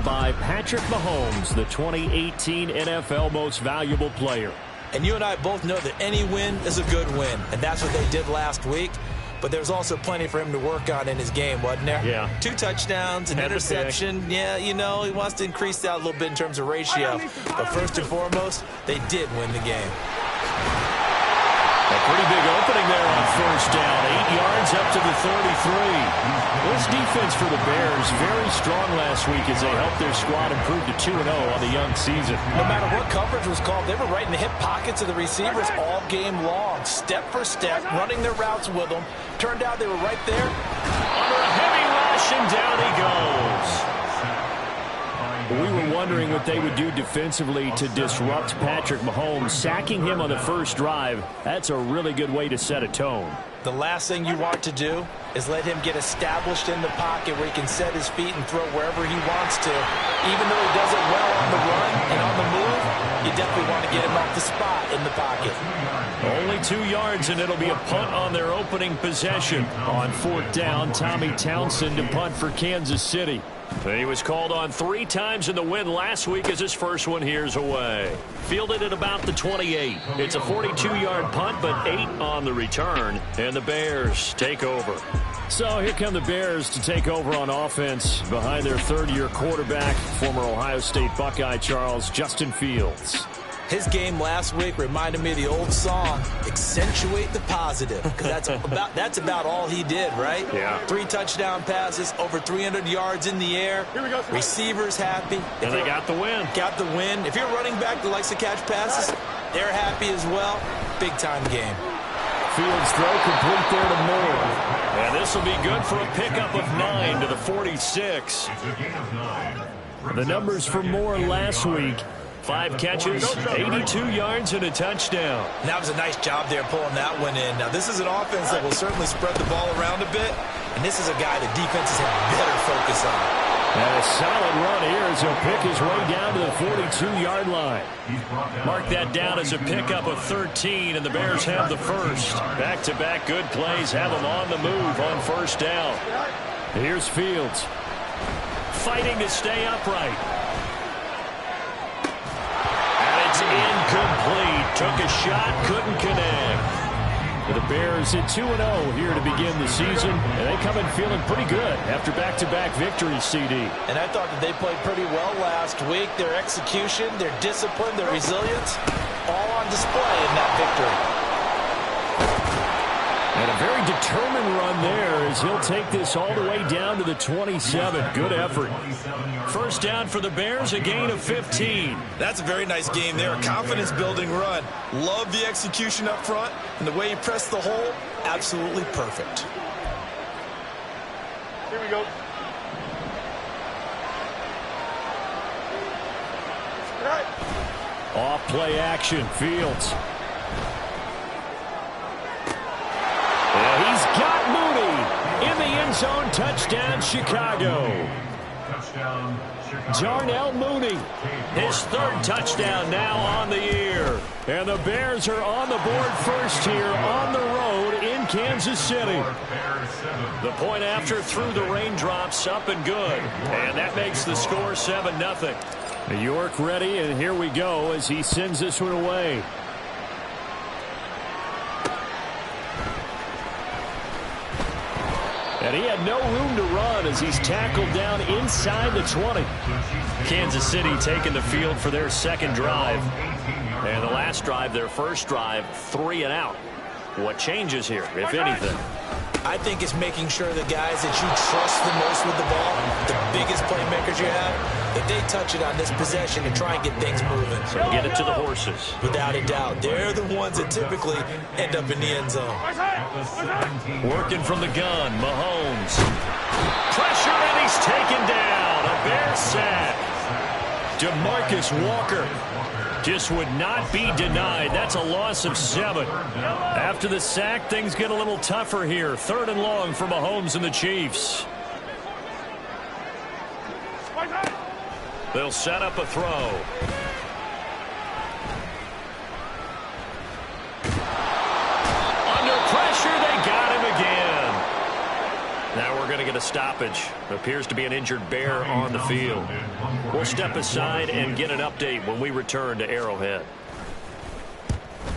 presented by Patrick Mahomes, the 2018 NFL Most Valuable Player. And you and I both know that any win is a good win, and that's what they did last week. But there's also plenty for him to work on in his game, wasn't there? Yeah. 2 touchdowns, an interception. Yeah, you know, he wants to increase that a little bit in terms of ratio. But first and foremost, they did win the game. A pretty big opening there on first down. 8 yards up to the 33. This defense for the Bears, very strong last week as they helped their squad improve to 2-0 on the young season. No matter what coverage was called, they were right in the hip pockets of the receivers all game long, step for step, running their routes with them. Turned out they were right there. Under a heavy rush, and down he goes. We were wondering what they would do defensively to disrupt Patrick Mahomes. Sacking him on the first drive, that's a really good way to set a tone. The last thing you want to do is let him get established in the pocket where he can set his feet and throw wherever he wants to. Even though he does it well on the run and on the move, you definitely want to get him off the spot in the pocket. Only 2 yards, and it'll be a punt on their opening possession. On 4th down, Tommy Townsend to punt for Kansas City. He was called on 3 times in the win last week as his first one here's away. Fielded at about the 28. It's a 42-yard punt, but 8 on the return, and the Bears take over. So here come the Bears to take over on offense behind their third-year quarterback, former Ohio State Buckeye Charles Justin Fields. His game last week reminded me of the old song, Accentuate the Positive, because that's about all he did, right? Yeah. 3 touchdown passes, over 300 yards in the air. Here we go. Receivers happy. And they got the win. Got the win. If you're running back that likes to catch passes, they're happy as well. Big-time game. Fields throw complete there to Moore. And this will be good for a pickup of 9 to the 46. The numbers for Moore last week. 5 catches, 82 yards, and a touchdown. That was a nice job there pulling that one in. Now, this is an offense that will certainly spread the ball around a bit, and this is a guy that defenses have better focus on. And a solid run here as he'll pick his way down to the 42-yard line. Mark that down as a pickup of 13, and the Bears have the first. Back-to-back good plays have them on the move on first down. Here's Fields. Fighting to stay upright. Incomplete. Took a shot, couldn't connect. The Bears at 2-0 here to begin the season, and they come in feeling pretty good after back-to-back victories, CD. And I thought that they played pretty well last week. Their execution, their discipline, their resilience, all on display in that victory. And a very determined run there as he'll take this all the way down to the 27. Good effort. First down for the Bears, a gain of 15. That's a very nice game there. A confidence-building run. Love the execution up front, and the way he pressed the hole, absolutely perfect. Here we go. All right. Off play action, Fields. He's got Mooney in the end zone. Touchdown, Chicago. Darnell Mooney, his 3rd touchdown now on the year. And the Bears are on the board first here on the road in Kansas City. The point after through the raindrops, up and good. And that makes the score 7-0. York ready, and here we go as he sends this one away. And he had no room to run as he's tackled down inside the 20. Kansas City taking the field for their second drive. And the last drive, their first drive, 3 and out. What changes here, if anything? I think it's making sure the guys that you trust the most with the ball, the biggest playmakers you have, that they touch it on this possession and try and get things moving. So get it to the horses. Without a doubt. They're the ones that typically end up in the end zone. Working from the gun, Mahomes. Pressure, and he's taken down. A Bears sack. DeMarcus Walker just would not be denied. That's a loss of 7. After the sack, things get a little tougher here. 3rd and long for Mahomes and the Chiefs. They'll set up a throw. Under pressure, they got him again. Now we're going to get get a stoppage. Appears to be an injured Bear on the field. We'll step aside and get an update when we return to Arrowhead.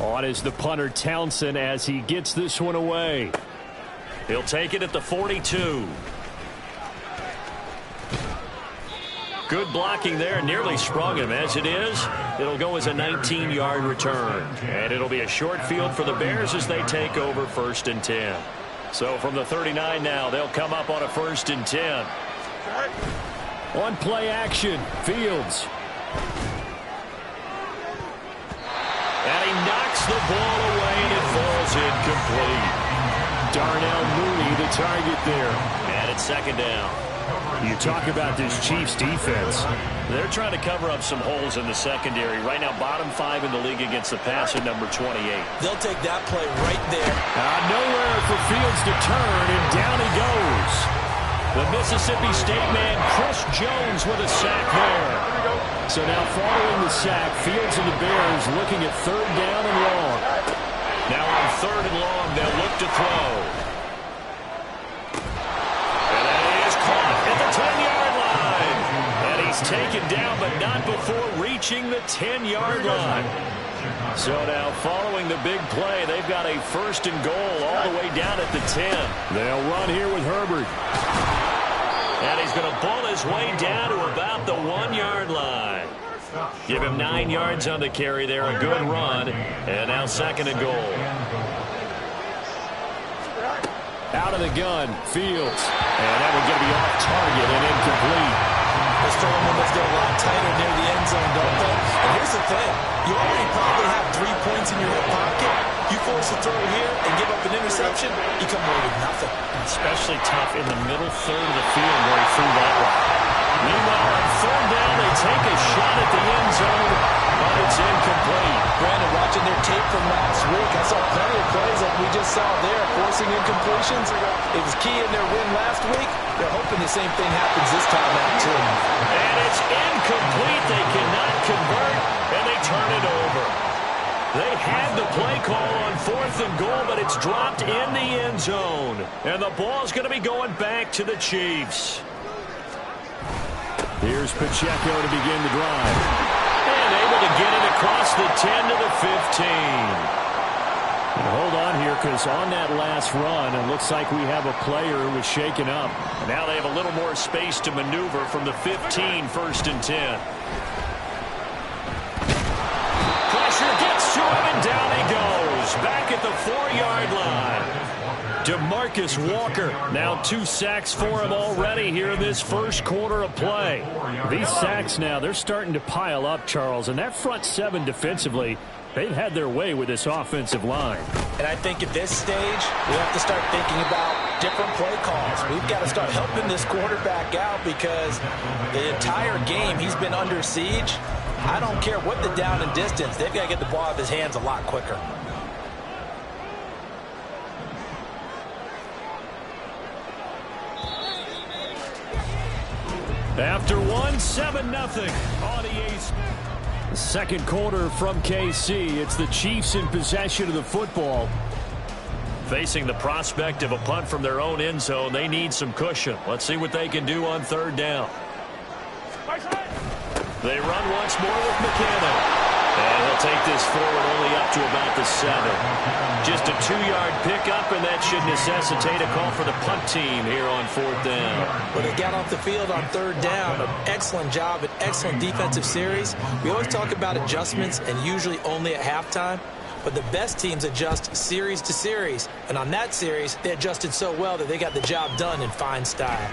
On is the punter Townsend as he gets this one away. He'll take it at the 42. Good blocking there. Nearly sprung him. As it is, it'll go as a 19-yard return. And it'll be a short field for the Bears as they take over 1st and 10. So from the 39 now, they'll come up on a 1st and 10. On play action, Fields. And he knocks the ball away, and it falls incomplete. Darnell Mooney, the target there. And it's 2nd down. You talk about this Chiefs defense. They're trying to cover up some holes in the secondary. Right now, bottom 5 in the league against the pass at number 28. They'll take that play right there. Nowhere for Fields to turn, and down he goes. The Mississippi State man, Chris Jones, with a sack there. So now following the sack, Fields and the Bears looking at 3rd down and long. Now on 3rd and long, they'll look to throw. And that is caught at the 10-yard line. And he's taken down, but not before reaching the 10-yard line. So now following the big play, they've got a 1st and goal all the way down at the 10. They'll run here with Herbert. And he's going to bull his way down to about the 1-yard line. Give him 9 yards on the carry there, a good run. And now 2nd and goal. Out of the gun, Fields. And that one's going to be off target and incomplete. They're throwing them as they're a lot tighter near the end zone, don't they? And here's the thing. You already probably have 3 points in your hip pocket. You force a throw here and give up an interception, you come away with nothing. Especially tough in the middle 3rd of the field where he threw that one. Meanwhile, on 3rd down, they take a shot at the end zone, but it's incomplete. Brandon, watching their tape from last week, I saw plenty of plays like we just saw there, forcing incompletions. It was key in their win last week. They're hoping the same thing happens this time out, too. And it's incomplete. They cannot convert, and they turn it over. They had the play call on 4th and goal, but it's dropped in the end zone. And the ball's going to be going back to the Chiefs. Here's Pacheco to begin the drive. And able to get it across the 10 to the 15. And hold on here, because on that last run, it looks like we have a player who was shaken up. Now they have a little more space to maneuver from the 15, 1st and 10. Pressure gets to him, and down he goes. Back at the 4-yard line. DeMarcus Walker, now 2 sacks for him already here in this first quarter of play. These sacks now, they're starting to pile up, Charles, and that front 7 defensively, they've had their way with this offensive line. And I think at this stage, we have to start thinking about different play calls. We've got to start helping this quarterback out because the entire game he's been under siege. I don't care what the down and distance, they've got to get the ball out of his hands a lot quicker. After 1, 7-0 on EA's. Second quarter from KC. It's the Chiefs in possession of the football. Facing the prospect of a punt from their own end zone, they need some cushion. Let's see what they can do on 3rd down. They run once more with McKinnon. And he'll take this forward only up to about the 7. Just a 2-yard pickup, and that should necessitate a call for the punt team here on 4th down. Well, they got off the field on 3rd down. An excellent job, an excellent defensive series. We always talk about adjustments, and usually only at halftime. But the best teams adjust series to series. And on that series, they adjusted so well that they got the job done in fine style.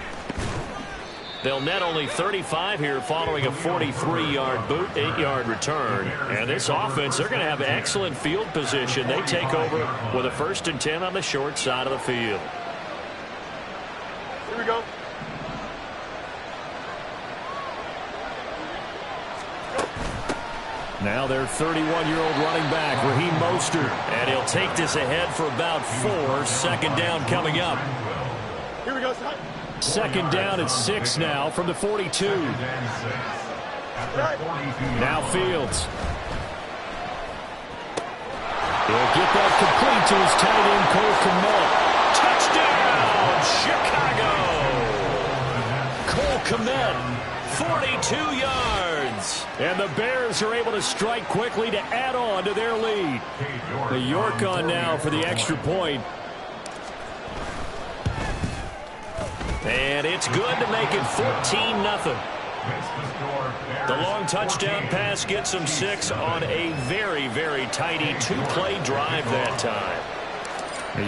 They'll net only 35 here following a 43-yard boot, 8-yard return. And this offense, they're going to have excellent field position. They take over with a 1st and 10 on the short side of the field. Here we go. Now their 31-year-old running back, Raheem Mostert. And he'll take this ahead for about 4. 2nd down coming up. Here we go. 2nd down at 6 now from the 42. Now Fields. He'll get that complete to his tight end, Cole Kmet. Touchdown, Chicago! Kmet, 42 yards. And the Bears are able to strike quickly to add on to their lead. The York on now for the extra point. And it's good to make it 14-0. The long touchdown pass gets them 6 on a very, very tidy 2-play drive that time.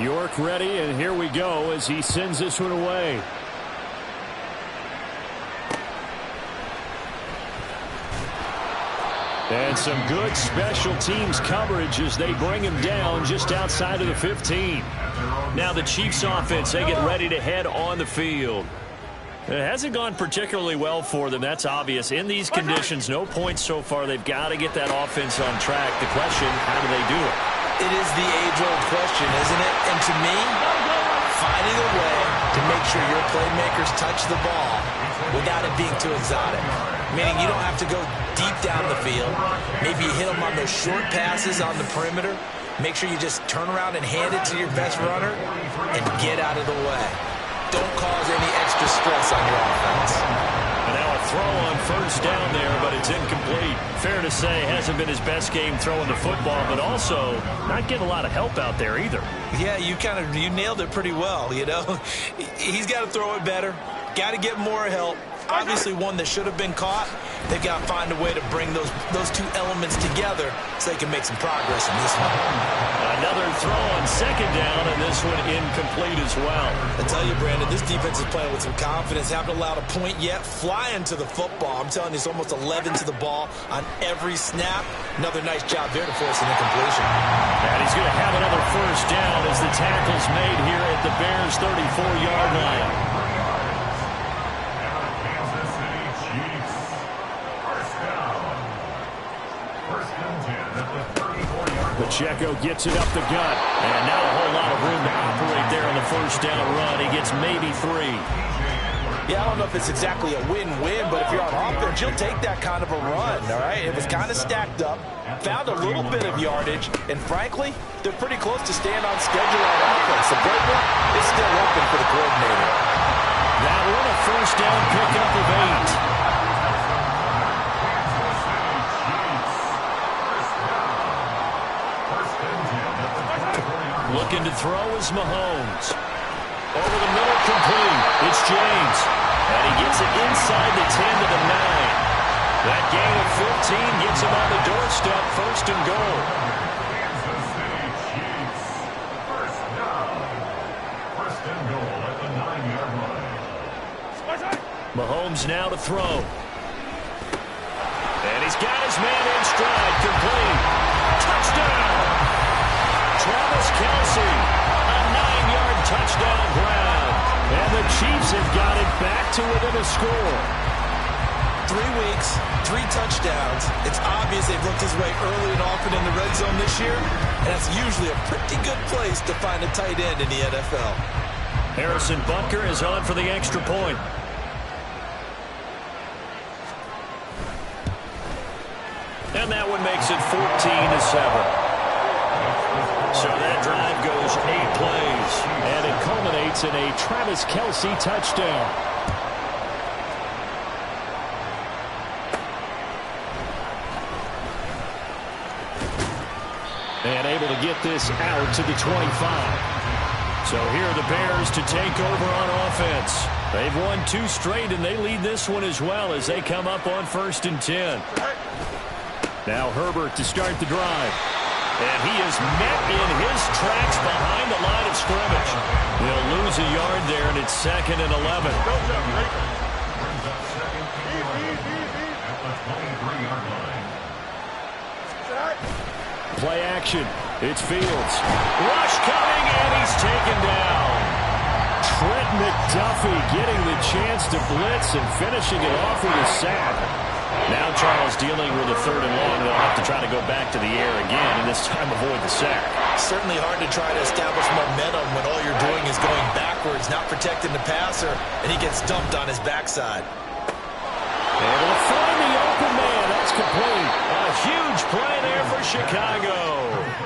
York ready, and here we go as he sends this one away. And some good special teams coverage as they bring him down just outside of the 15. Now the Chiefs offense, they get ready to head on the field. It hasn't gone particularly well for them, that's obvious. In these conditions, no points so far. They've got to get that offense on track. The question, how do they do it? It is the age-old question, isn't it? And to me, finding a way to make sure your playmakers touch the ball without it being too exotic. Meaning you don't have to go deep down the field. Maybe you hit them on those short passes on the perimeter. Make sure you just turn around and hand it to your best runner and get out of the way. Don't cause any extra stress on your offense. And now a throw on first down there, but it's incomplete. Fair to say, hasn't been his best game throwing the football, but also not getting a lot of help out there either. Yeah, you nailed it pretty well, you know. He's got to throw it better. Got to get more help. Obviously one that should have been caught. They've got to find a way to bring those two elements together so they can make some progress in this one. Another throw on second down, and this one incomplete as well. I tell you, Brandon, this defense is playing with some confidence. Haven't allowed a point yet. Flying to the football. I'm telling you, it's almost 11 to the ball on every snap. Another nice job there to force an incompletion. And he's going to have another first down as the tackle's made here at the Bears' 34-yard line. Pacheco gets it up the gut. And now a whole lot of room to operate there on the first down run. He gets maybe 3. Yeah, I don't know if it's exactly a win-win, but if you're on offense, you'll take that kind of a run, all right? It was kind of stacked up, found a little bit of yardage, and frankly, they're pretty close to staying on schedule on offense. The playbook is still open for the coordinator. That one a first down pickup of 8. Looking to throw is Mahomes. Over the middle, complete. It's James. And he gets it inside the 10 to the 9. That gain of 15 gets him on the doorstep, first and goal. First and goal at the 9-yard line. Mahomes now to throw. And he's got his man in stride, complete. Touchdown! Travis Kelce, a 9-yard touchdown grab. And the Chiefs have got it back to within a score. 3 weeks, 3 touchdowns. It's obvious they've looked his way early and often in the red zone this year, and that's usually a pretty good place to find a tight end in the NFL. Harrison Butker is on for the extra point. And that one makes it 14-7. So that drive goes 8 plays, and it culminates in a Travis Kelce touchdown. And able to get this out to the 25. So here are the Bears to take over on offense. They've won 2 straight, and they lead this one as well as they come up on 1st and 10. Now Herbert to start the drive. And he is met in his tracks behind the line of scrimmage. They'll lose a yard there, and it's 2nd and 11. Play action. It's Fields. Rush coming, and he's taken down. Trent McDuffie getting the chance to blitz and finishing it off with a sack. Now Charles dealing with a 3rd and long. They'll have to try to go back to the air again, and this time avoid the sack. Certainly hard to try to establish momentum when all you're doing is going backwards, not protecting the passer, and he gets dumped on his backside. Able to find the open man. That's complete. A huge play there for Chicago.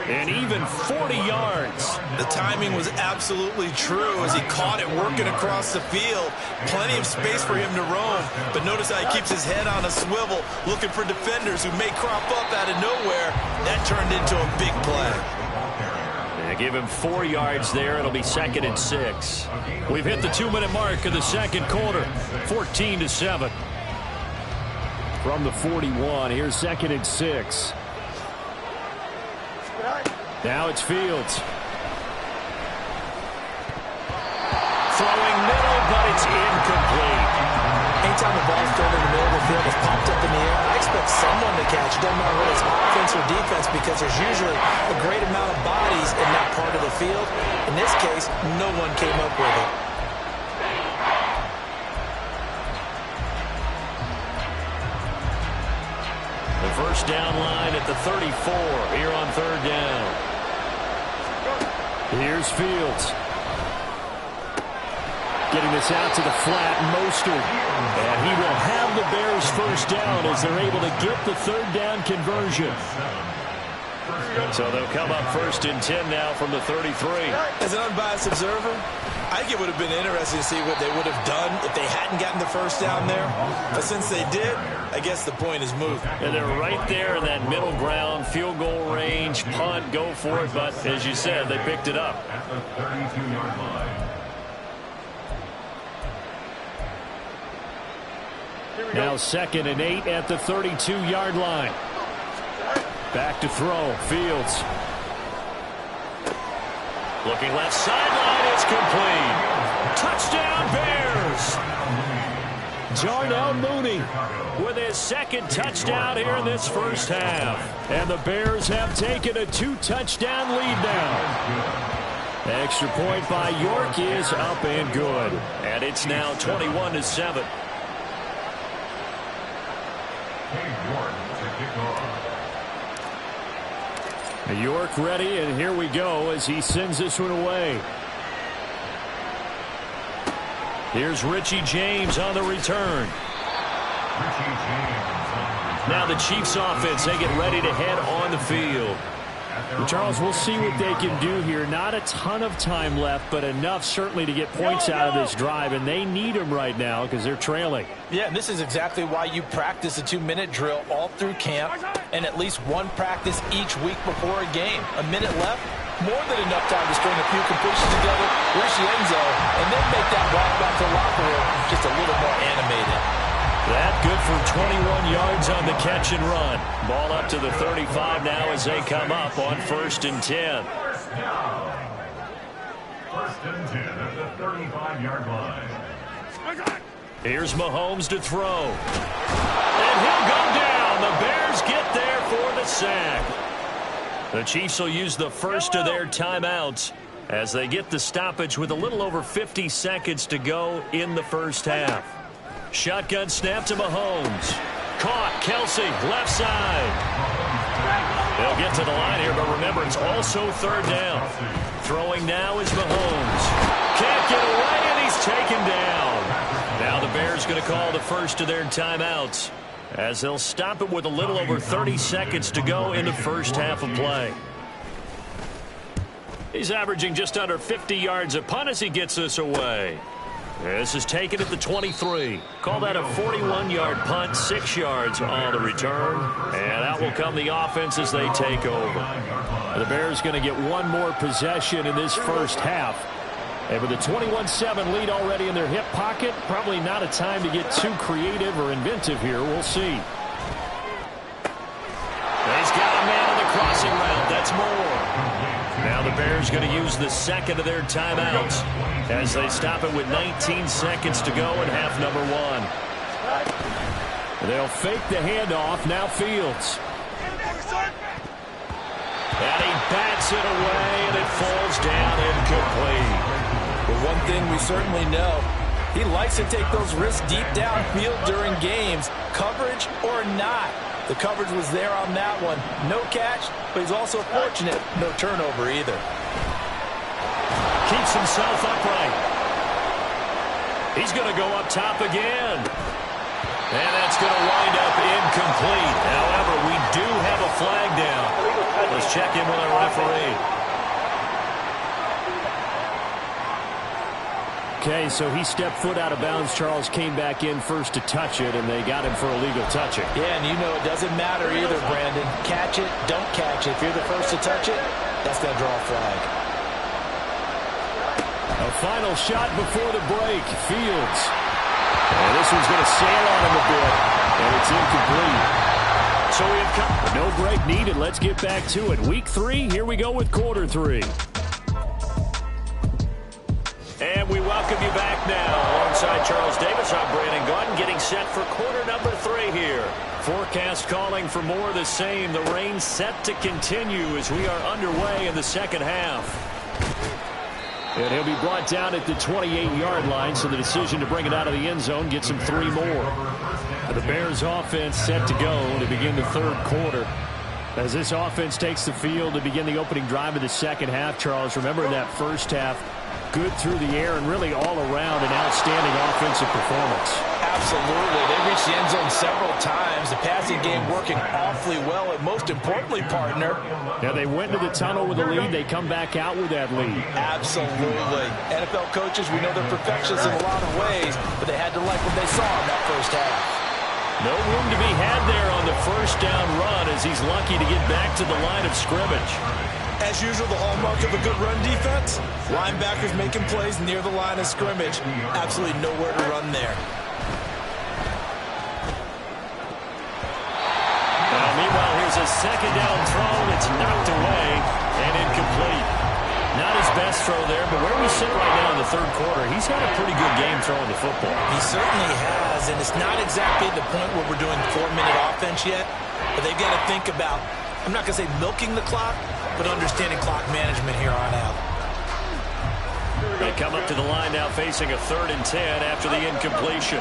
and even 40 yards. The timing was absolutely true as he caught it working across the field. Plenty of space for him to roam, but notice how he keeps his head on a swivel, looking for defenders who may crop up out of nowhere. That turned into a big play. They give him 4 yards there. It'll be 2nd and 6. We've hit the 2-minute mark of the second quarter, 14-7. From the 41, here's 2nd and 6. Now it's Fields. Throwing middle, but it's incomplete. Anytime the ball's thrown in the middle of the field, it's popped up in the air, I expect someone to catch it. Doesn't matter whether it's offense or defense, because there's usually a great amount of bodies in that part of the field. In this case, no one came up with it. The first down line at the 34 here on 3rd down. Here's Fields. Getting this out to the flat, Mostert. And he will have the Bears first down as they're able to get the 3rd down conversion. So they'll come up 1st and 10 now from the 33. As an unbiased observer, I think it would have been interesting to see what they would have done if they hadn't gotten the first down there. But since they did, I guess the point is moved. And they're right there in that middle ground, field goal range, punt, go for it. But as you said, they picked it up. Now 2nd and 8 at the 32-yard line. Back to throw, Fields. Looking left sideline, it's complete. Touchdown Bears! Darnell Mooney with his 2nd touchdown here in this first half. And the Bears have taken a 2-touchdown lead now. Extra point by York is up and good. And it's now 21-7. York ready, and here we go as he sends this one away. Here's Richie James on the return. Now the Chiefs offense, they get ready to head on the field. Charles, we'll see what they can do here. Not a ton of time left, but enough certainly to get points out of this drive, and they need them right now because they're trailing. Yeah, and this is exactly why you practice a 2-minute drill all through camp and at least one practice each week before a game. A minute left, more than enough time to string a few completions together, reach the end zone, and then make that walk back to the locker room just a little more animated. That good for 21 yards on the catch and run. Ball up to the 35 now as they come up on 1st and 10. 1st and 10 at the 35-yard line. Here's Mahomes to throw. And he'll go down. The Bears get there for the sack. The Chiefs will use the first of their timeouts as they get the stoppage with a little over 50 seconds to go in the first half. Shotgun snap to Mahomes. Caught. Kelsey, left side. They'll get to the line here, but remember, it's also 3rd down. Throwing now is Mahomes. Can't get away, and he's taken down. Now the Bears going to call the first of their timeouts as they'll stop it with a little over 30 seconds to go in the first half of play. He's averaging just under 50 yards a punt as he gets this away. This is taken at the 23. Call that a 41-yard punt, 6 yards on the return. And out will come the offense as they take over. The Bears going to get one more possession in this first half. And with a 21-7 lead already in their hip pocket, probably not a time to get too creative or inventive here. We'll see. He's got a man on the crossing route. That's more. Now the Bears going to use the 2nd of their timeouts as they stop it with 19 seconds to go in half number 1. They'll fake the handoff. Now Fields. And he bats it away, and it falls down incomplete. But one thing we certainly know, he likes to take those risks deep downfield during games, coverage or not. The coverage was there on that one. No catch, but he's also fortunate. No turnover either. Keeps himself upright. He's going to go up top again. And that's going to wind up incomplete. However, we do have a flag down. Let's Let's check in with our referee. Okay, so he stepped foot out of bounds. Charles came back in first to touch it, and they got him for illegal touching. Yeah, and you know it doesn't matter either, Brandon. Catch it, don't catch it. If you're the first to touch it, that's going to draw a flag. A final shot before the break. Fields. And this one's going to sail on him a bit, and it's incomplete. So we have come. No break needed. Let's get back to it. Week 3, here we go with quarter 3. And we welcome you back now. Alongside Charles Davis, I'm Brandon Gaudin, getting set for quarter number 3 here. Forecast calling for more of the same. The rain set to continue as we are underway in the second half. And he'll be brought down at the 28-yard line, so the decision to bring it out of the end zone gets him 3 more. The Bears offense set to go to begin the third quarter. As this offense takes the field to begin the opening drive of the second half, Charles, remember in that first half, good through the air and really all around an outstanding offensive performance. Absolutely. They reached the end zone several times. The passing game working awfully well, and most importantly, partner. Now they went to the tunnel with a lead. They come back out with that lead. Absolutely. NFL coaches, we know they're perfectionists in a lot of ways, but they had to like what they saw in that first half. No room to be had there on the first down run as he's lucky to get back to the line of scrimmage. As usual, the hallmark of a good run defense, linebackers making plays near the line of scrimmage. Absolutely nowhere to run there. Meanwhile, here's a second down throw that's knocked away and incomplete. Not his best throw there, but where we sit right now in the third quarter, he's had a pretty good game throwing the football. He certainly has, and it's not exactly the point where we're doing 4-minute offense yet, but they've got to think about, I'm not going to say milking the clock, but understanding clock management here on out. They come up to the line now facing a 3rd and 10 after the incompletion.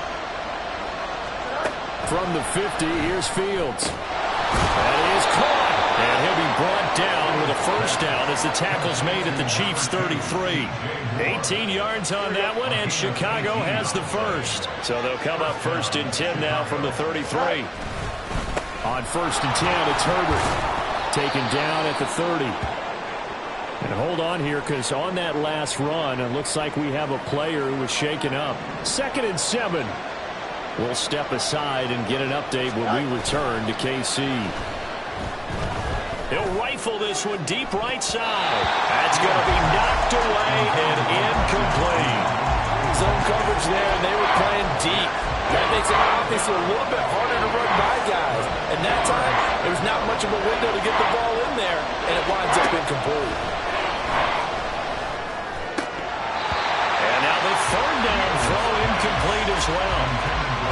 From the 50, here's Fields. That is caught. And he'll be brought down with a first down as the tackle's made at the Chiefs' 33. 18 yards on that one, and Chicago has the first. So they'll come up 1st and 10 now from the 33. On 1st and 10, it's Herbert. Taken down at the 30. And hold on here, because on that last run, it looks like we have a player who was shaken up. 2nd and 7. We'll step aside and get an update when we return to KC. He'll rifle this one deep right side. That's going to be knocked away and incomplete. Zone coverage there, and they were playing deep. That makes it obviously a little bit harder to run by guys. And that time, there was not much of a window to get the ball in there, and it winds up incomplete. And now the 3rd down throw incomplete as well.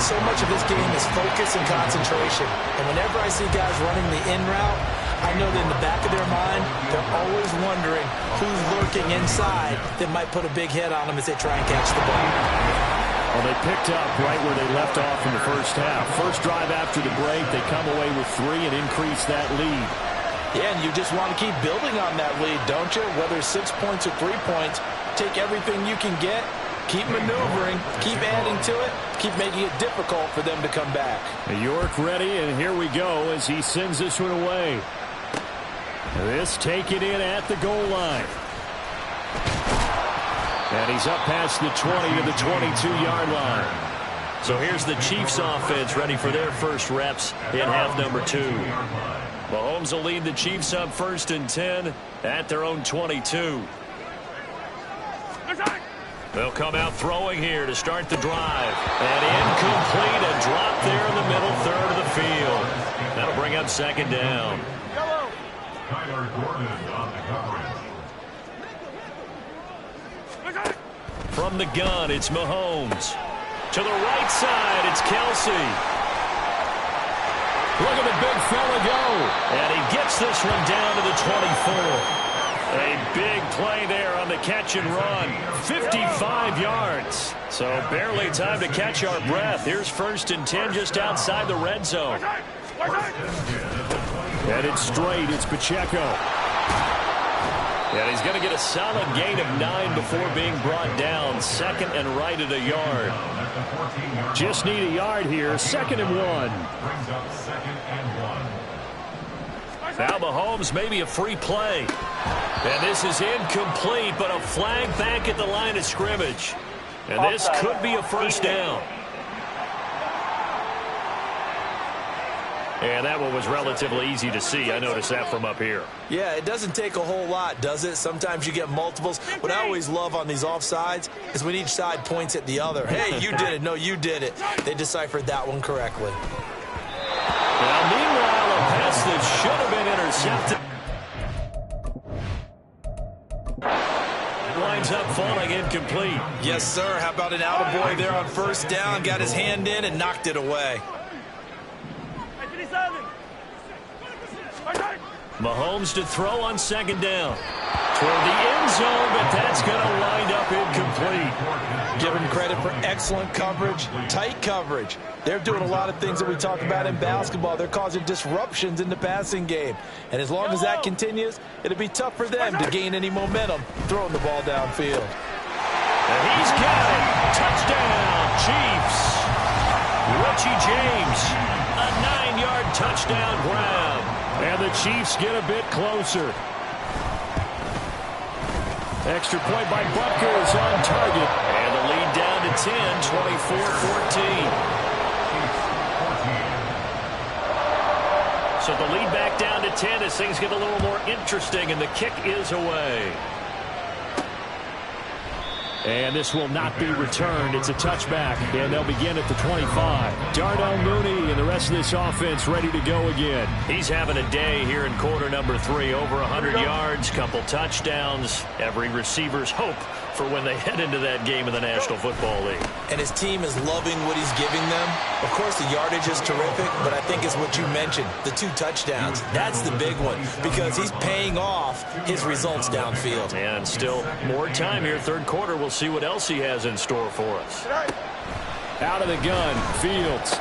So much of this game is focus and concentration. And whenever I see guys running the in route, I know that in the back of their mind, they're always wondering who's lurking inside that might put a big hit on them as they try and catch the ball. Well, they picked up right where they left off in the first half. First drive after the break, they come away with 3 and increase that lead. Yeah, and you just want to keep building on that lead, don't you? Whether it's 6 points or 3 points, take everything you can get, keep maneuvering, keep adding to it, keep making it difficult for them to come back. York ready, and here we go as he sends this one away. This taken in at the goal line. And he's up past the 20 to the 22-yard line. So here's the Chiefs offense ready for their first reps in half number 2. Mahomes will lead the Chiefs up 1st and 10 at their own 22. They'll come out throwing here to start the drive. And incomplete, a drop there in the middle 3rd of the field. That'll bring up 2nd down. Tyler Gordon on the coverage. From the gun, it's Mahomes. To the right side, it's Kelsey. Look at the big fella go. And he gets this one down to the 24. A big play there on the catch and run. 55 yards. So barely time to catch our breath. Here's 1st and 10 just outside the red zone. And it's straight. It's Pacheco. And he's going to get a solid gain of 9 before being brought down. 2nd and right at a yard. Just need a yard here. 2nd and 1. Brings up 2nd and 1. Now Mahomes, maybe a free play. And this is incomplete, but a flag back at the line of scrimmage. And this could be a first down. And that one was relatively easy to see. I noticed that from up here. Yeah, it doesn't take a whole lot, does it? Sometimes you get multiples. What I always love on these offsides is when each side points at the other. Hey, you did it. No, you did it. They deciphered that one correctly. Now, meanwhile, a pass that should have been intercepted winds up falling incomplete. Yes, sir. How about an attaboy there on first down? Got his hand in and knocked it away. Mahomes to throw on second down. Toward the end zone, but that's going to wind up incomplete. Give him credit for excellent coverage, tight coverage. They're doing a lot of things that we talk about in basketball. They're causing disruptions in the passing game. And as long as that continues, it'll be tough for them to gain any momentum throwing the ball downfield. And he's got it. Touchdown, Chiefs. Richie James, a 9-yard touchdown grab. And the Chiefs get a bit closer. Extra point by Butker is on target. And the lead down to 10, 24-14. So the lead back down to 10 as things get a little more interesting, and the kick is away. And this will not be returned. It's a touchback, and they'll begin at the 25. Darnell Mooney and the rest of this offense ready to go again. He's having a day here in quarter number 3. Over 100 yards, couple touchdowns. Every receiver's hope for when they head into that game in the National Football League. And his team is loving what he's giving them. Of course, the yardage is terrific, but I think it's what you mentioned, the 2 touchdowns. That's the big one because he's paying off his results downfield. And still more time here, third quarter. We'll see what else he has in store for us. Out of the gun, Fields.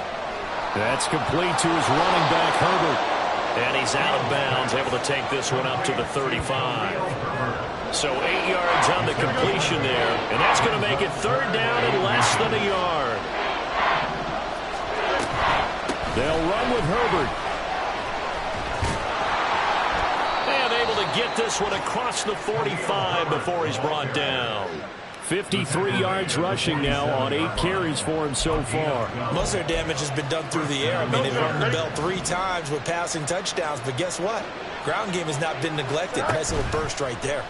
That's complete to his running back, Herbert. And he's out of bounds, able to take this one up to the 35. So 8 yards on the completion there, and that's going to make it third down and less than a yard. They'll run with Herbert. And able to get this one across the 45 before he's brought down. 53 yards rushing now on 8 carries for him so far. Most of their damage has been done through the air. I mean, they've rung the bell 3 times with passing touchdowns, but guess what? Ground game has not been neglected. Nice little burst right there.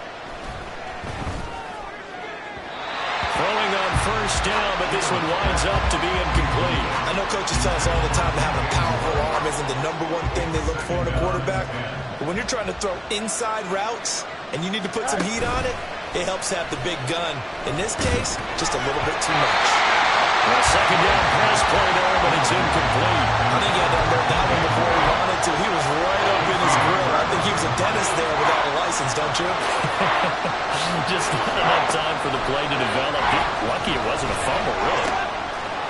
Throwing on first down, but this one winds up to be incomplete. I know coaches tell us all the time that having a powerful arm isn't the #1 thing they look for in a quarterback. But when you're trying to throw inside routes and you need to put some heat on it, it helps have the big gun. In this case, just a little bit too much. Well, second down pass play there, but it's incomplete. I think he had to unload that one before he wanted to. He was right up in his grill. I think he was a dentist there without a license, don't you? Just not enough time for the play to develop. Lucky it wasn't a fumble, really.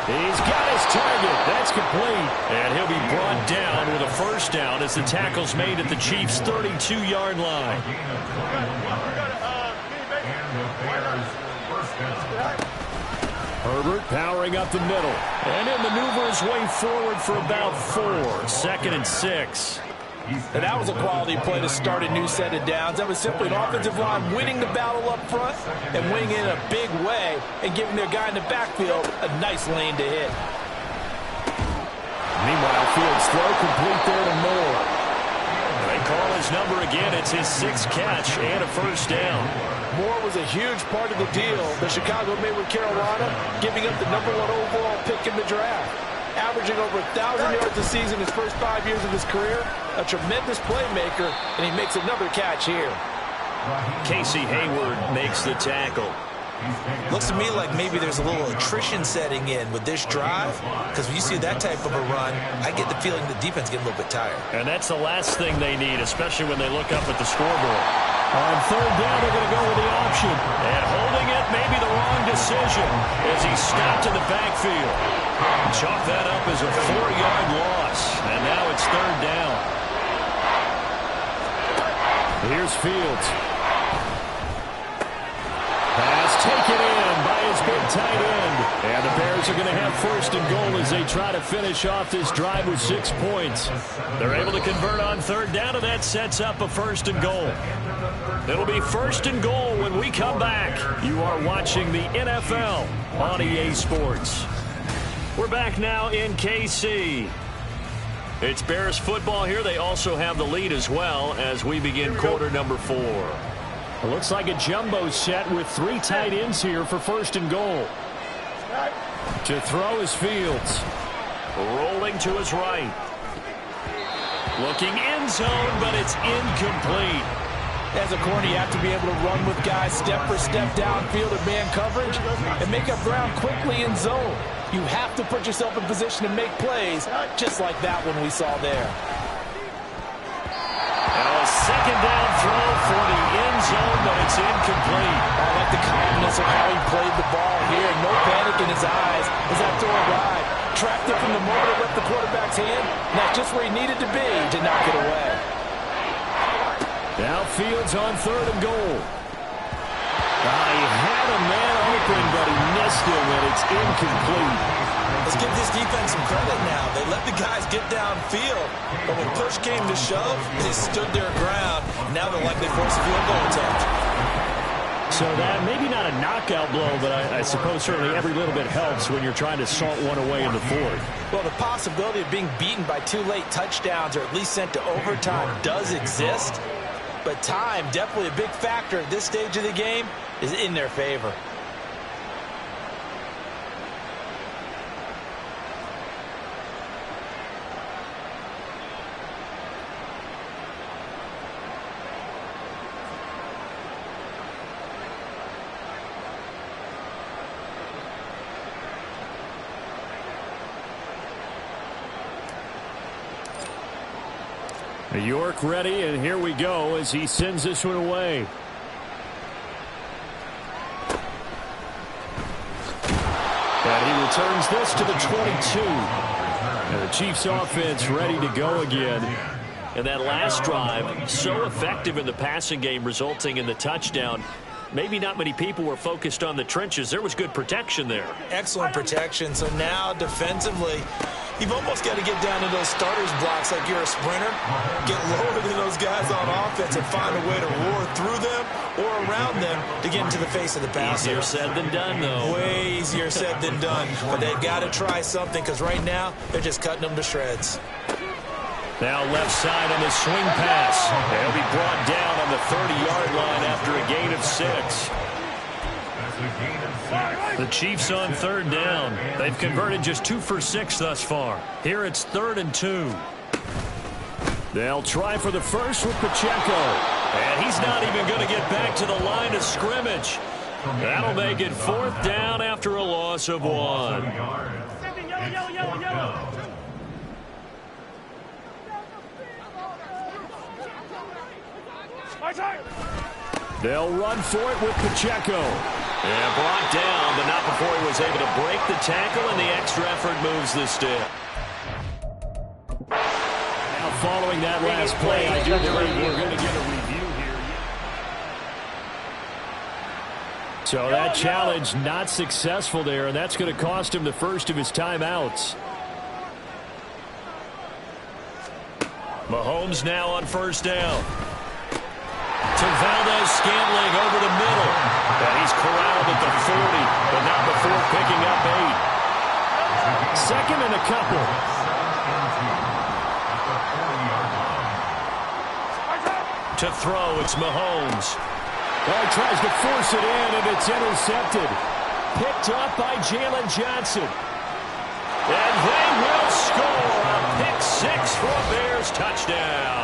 He's got his target. That's complete. And he'll be brought down with a first down as the tackle's made at the Chiefs' 32-yard line. Herbert powering up the middle. And he'll maneuver his way forward for about 4. Second and 6. And that was a quality play to start a new set of downs. That was simply an offensive line winning the battle up front and winning it in a big way and giving their guy in the backfield a nice lane to hit. Meanwhile, Fields throw complete there to Moore. They call his number again. It's his 6th catch and a first down. Moore was a huge part of the deal that Chicago made with Carolina, giving up the #1 overall pick in the draft. Averaging over 1,000 yards a season his first 5 years of his career. A tremendous playmaker, and he makes another catch here. Casey Hayward makes the tackle. Looks to me like maybe there's a little attrition setting in with this drive, because when you see that type of a run, I get the feeling the defense getting a little bit tired. And that's the last thing they need, especially when they look up at the scoreboard. On third down, they're going to go with the option. And holding it, maybe the wrong decision, as he's stopped in the backfield. Chalk that up as a 4-yard loss. And now it's third down. Here's Fields. Pass taken in by his big tight end. And the Bears are going to have first and goal as they try to finish off this drive with 6 points. They're able to convert on third down, and that sets up a first and goal. It'll be first and goal when we come back. You are watching the NFL on EA Sports. We're back now in KC. It's Bears football here. They also have the lead as well as we begin quarter number 4. It looks like a jumbo set with 3 tight ends here for first and goal. To throw is Fields. Rolling to his right. Looking end zone, but it's incomplete. As a corner, you have to be able to run with guys step for step downfield or man coverage and make up ground quickly in zone. You have to put yourself in position to make plays, just like that one we saw there. And a second down throw for the end zone, but it's incomplete. I like the calmness of how he played the ball here. No panic in his eyes as that throw arrived. Tracked it from the moment it left the quarterback's hand. Not just where he needed to be to knock it away. Now Fields on third and goal. He had a man open, but he missed him, and it's incomplete. Let's give this defense some credit now. They let the guys get downfield, but when push came to shove, they stood their ground. Now they're likely forced a field goal attempt. So that maybe not a knockout blow, but I suppose certainly every little bit helps when you're trying to salt one away in the fourth. Well, the possibility of being beaten by 2 late touchdowns or at least sent to overtime does exist. But time, definitely a big factor at this stage of the game, is in their favor. York ready, and here we go as he sends this one away. And he returns this to the 22. And the Chiefs offense ready to go again. And that last drive, so effective in the passing game, resulting in the touchdown. Maybe not many people were focused on the trenches. There was good protection there. Excellent protection. So now defensively, you've almost got to get down to those starters blocks like you're a sprinter. Get lower than those guys on offense and find a way to roar through them or around them to get into the face of the passer. Easier said than done, though. Way easier said than done. But they've got to try something because right now they're just cutting them to shreds. Now left side on the swing pass. They'll be brought down on the 30-yard line after a gain of 6. The Chiefs on third down. They've converted just 2 for 6 thus far. Here it's 3rd and 2. They'll try for the first with Pacheco. And he's not even going to get back to the line of scrimmage. That'll make it 4th down after a loss of 1. They'll run for it with Pacheco. And brought down, but not before he was able to break the tackle, and the extra effort moves the stick. Now following that last play, I do believe we're going to get a review here. So that challenge not successful there, and that's going to cost him the first of his timeouts. Mahomes now on first down. To Valdez-Scantling over the middle. And he's corralled at the 40, but not before picking up 8. Second and a couple. To throw, it's Mahomes. Well, he tries to force it in, and it's intercepted. Picked up by Jalen Johnson. And they will score a pick 6 for a Bears touchdown.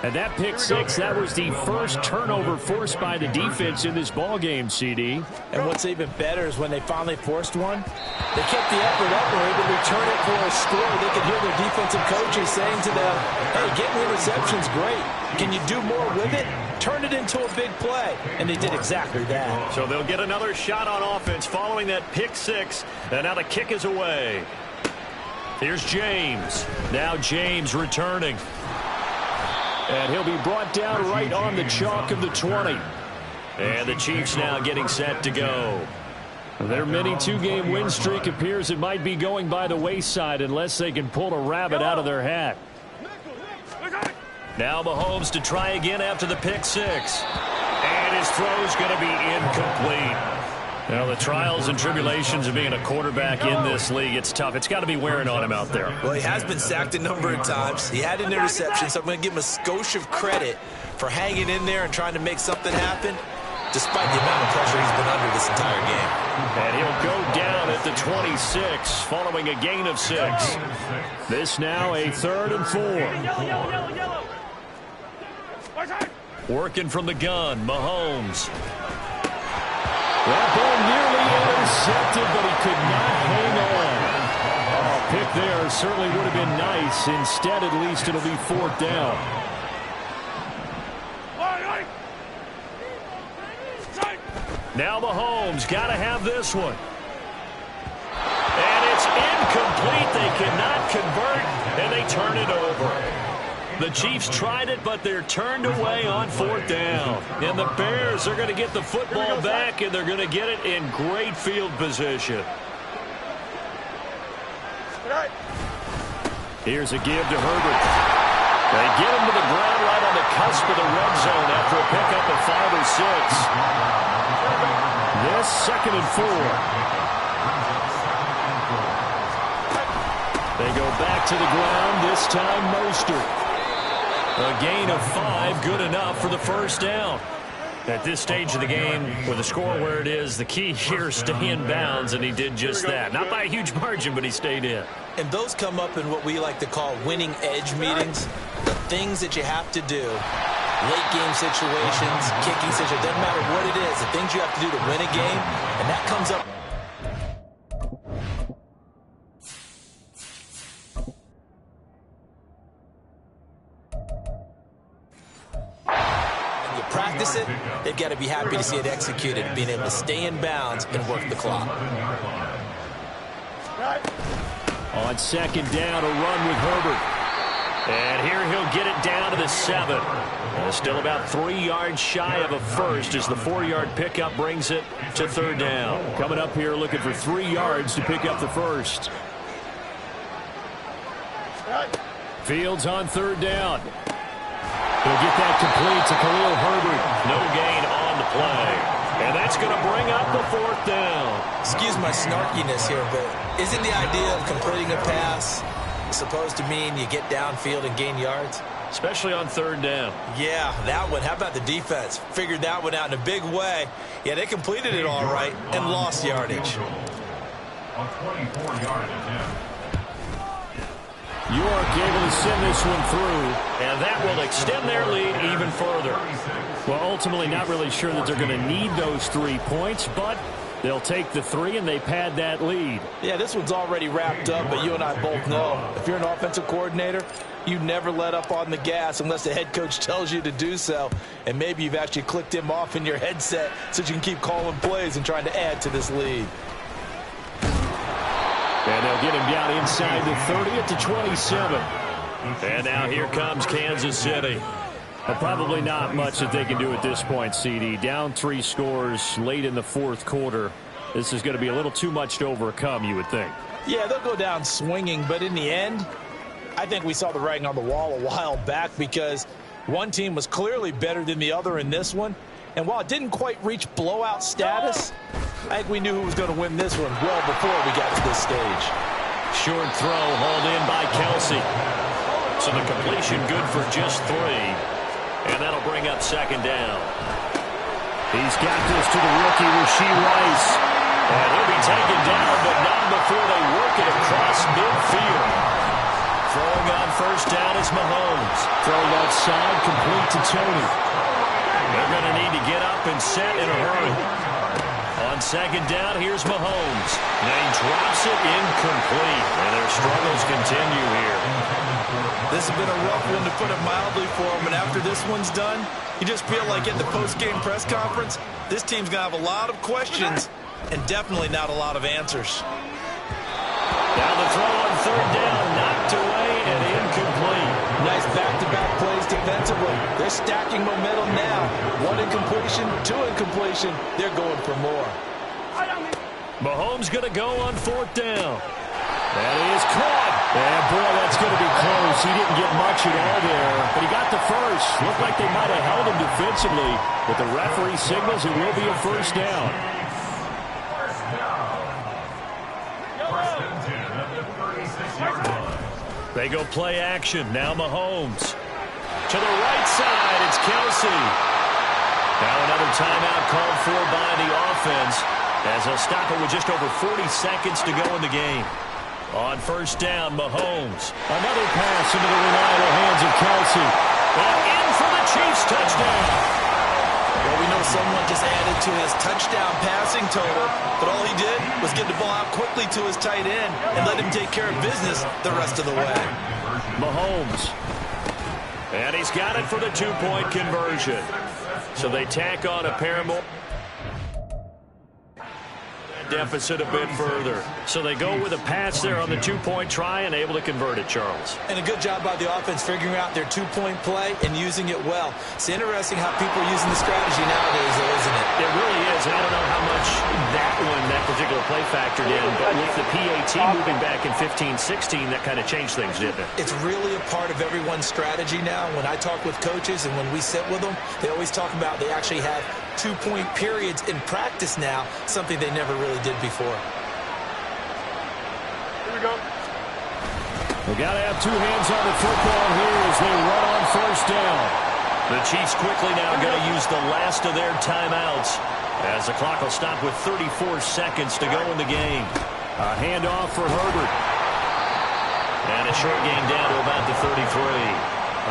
And that pick 6, that was the first turnover forced by the defense in this ballgame, CD. And what's even better is when they finally forced one, they kept the effort up and were able to return it for a score. They could hear their defensive coaches saying to them, hey, getting interception's great. Can you do more with it? Turn it into a big play. And they did exactly that. So they'll get another shot on offense following that pick 6. And now the kick is away. Here's James. Now James returning. And he'll be brought down right on the chalk of the 20. And the Chiefs now getting set to go. Their mini two-game win streak appears it might be going by the wayside unless they can pull a rabbit out of their hat. Now Mahomes to try again after the pick six. And his throw's going to be incomplete. Now, the trials and tribulations of being a quarterback in this league, it's tough. It's got to be wearing on him out there. Well, he has been sacked a number of times. He had an interception, so I'm going to give him a skosh of credit for hanging in there and trying to make something happen, despite the amount of pressure he's been under this entire game. And he'll go down at the 26, following a gain of 6. This now a 3rd and 4. Working from the gun, Mahomes. That ball nearly intercepted, but he could not hang on. A pick there certainly would have been nice. Instead, at least it'll be 4th down. Now Mahomes got to have this one. And it's incomplete. They cannot convert, and they turn it over. The Chiefs tried it, but they're turned away on 4th down. And the Bears are going to get the football back, and they're going to get it in great field position. Here's a give to Herbert. They get him to the ground right on the cusp of the red zone after a pickup of 5 or 6. This 2nd and 4. They go back to the ground, this time Mostert. A gain of 5, good enough for the 1st down. At this stage of the game, with the score where it is, the key here is stay in bounds, and he did just that. Not by a huge margin, but he stayed in. And those come up in what we like to call winning edge meetings. The things that you have to do, late game situations, kicking situations, doesn't matter what it is, the things you have to do to win a game, and that comes up. Practice it, they've got to be happy to see it executed, being able to stay in bounds and work the clock. On 2nd down, a run with Herbert. And here he'll get it down to the 7. Still about 3 yards shy of a first as the 4-yard pickup brings it to 3rd down. Coming up here looking for 3 yards to pick up the first. Fields on 3rd down. He'll get that complete to Khalil Herbert. No gain on the play. And that's going to bring up the 4th down. Excuse my snarkiness here, but isn't the idea of completing a pass supposed to mean you get downfield and gain yards? Especially on 3rd down. Yeah, that one. How about the defense? Figured that one out in a big way. Yeah, they completed it all right and lost yardage. On 24-yard attempt. York able to send this one through. And that will extend their lead even further. Well, ultimately not really sure that they're going to need those 3 points, but they'll take the 3 and they pad that lead. Yeah, this one's already wrapped up, but you and I both know if you're an offensive coordinator, you never let up on the gas unless the head coach tells you to do so. And maybe you've actually clicked him off in your headset so you can keep calling plays and trying to add to this lead. And they'll get him down inside the 30 at the 27. And now here comes Kansas City. Well, probably not much that they can do at this point, CD. Down 3 scores late in the 4th quarter. This is going to be a little too much to overcome, you would think. Yeah, they'll go down swinging, but in the end, I think we saw the writing on the wall a while back because one team was clearly better than the other in this one. And while it didn't quite reach blowout status, I think we knew who was going to win this one well before we got to this stage. Short throw hauled in by Kelsey. So the completion good for just 3. And that'll bring up 2nd down. He's got this to the rookie, Rashee Rice. And he'll be taken down, but not before they work it across midfield. Throwing on 1st down is Mahomes. Throw left side, complete to Tony. They're going to need to get up and set in a hurry. On 2nd down, here's Mahomes. And he drops it incomplete. And their struggles continue here. This has been a rough one, to put it mildly, for him. And after this one's done, you just feel like at the post-game press conference, this team's going to have a lot of questions and definitely not a lot of answers. Now the throw on 3rd down, knocked away and incomplete. Nice back-to-back plays defensively. They're stacking momentum now. 1 incompletion, 2 incompletion. They're going for more. Mahomes going to go on 4th down. That is caught. And, boy, that's going to be close. He didn't get much at all there, but he got the first. Looked like they might have held him defensively, but the referee signals it will be a 1st down. They go play action. Now Mahomes. To the right side, it's Kelsey. Now another timeout called for by the offense, as they'll stop it with just over 40 seconds to go in the game. On 1st down, Mahomes. Another pass into the reliable hands of Kelsey. And in for the Chiefs touchdown. Well, we know someone just added to his touchdown passing total, but all he did was get the ball out quickly to his tight end and let him take care of business the rest of the way. Mahomes. And he's got it for the 2-point conversion. So they tack on a pair more. Deficit a bit further. So they go with a pass there on the 2-point try and able to convert it, Charles. And a good job by the offense figuring out their 2-point play and using it well. It's interesting how people are using the strategy nowadays, though, isn't it? It really is. And I don't know how much that particular play factored in, but with the PAT moving back in 15-16, that kind of changed things, didn't it? It's really a part of everyone's strategy now. When I talk with coaches and when we sit with them, they always talk about they actually have 2-point periods in practice now, something they never really did before. Here we go. We got to have 2 hands on the football here as they run on 1st down. The Chiefs quickly now going to use the last of their timeouts as the clock will stop with 34 seconds to go in the game. A handoff for Herbert. And a short game down to about the 33.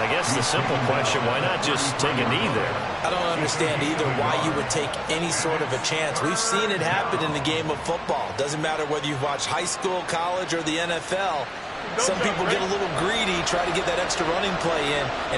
I guess the simple question, why not just take a knee there? I don't understand either why you would take any sort of a chance. We've seen it happen in the game of football. Doesn't matter whether you've watched high school, college, or the NFL. Some people get a little greedy, try to get that extra running play in.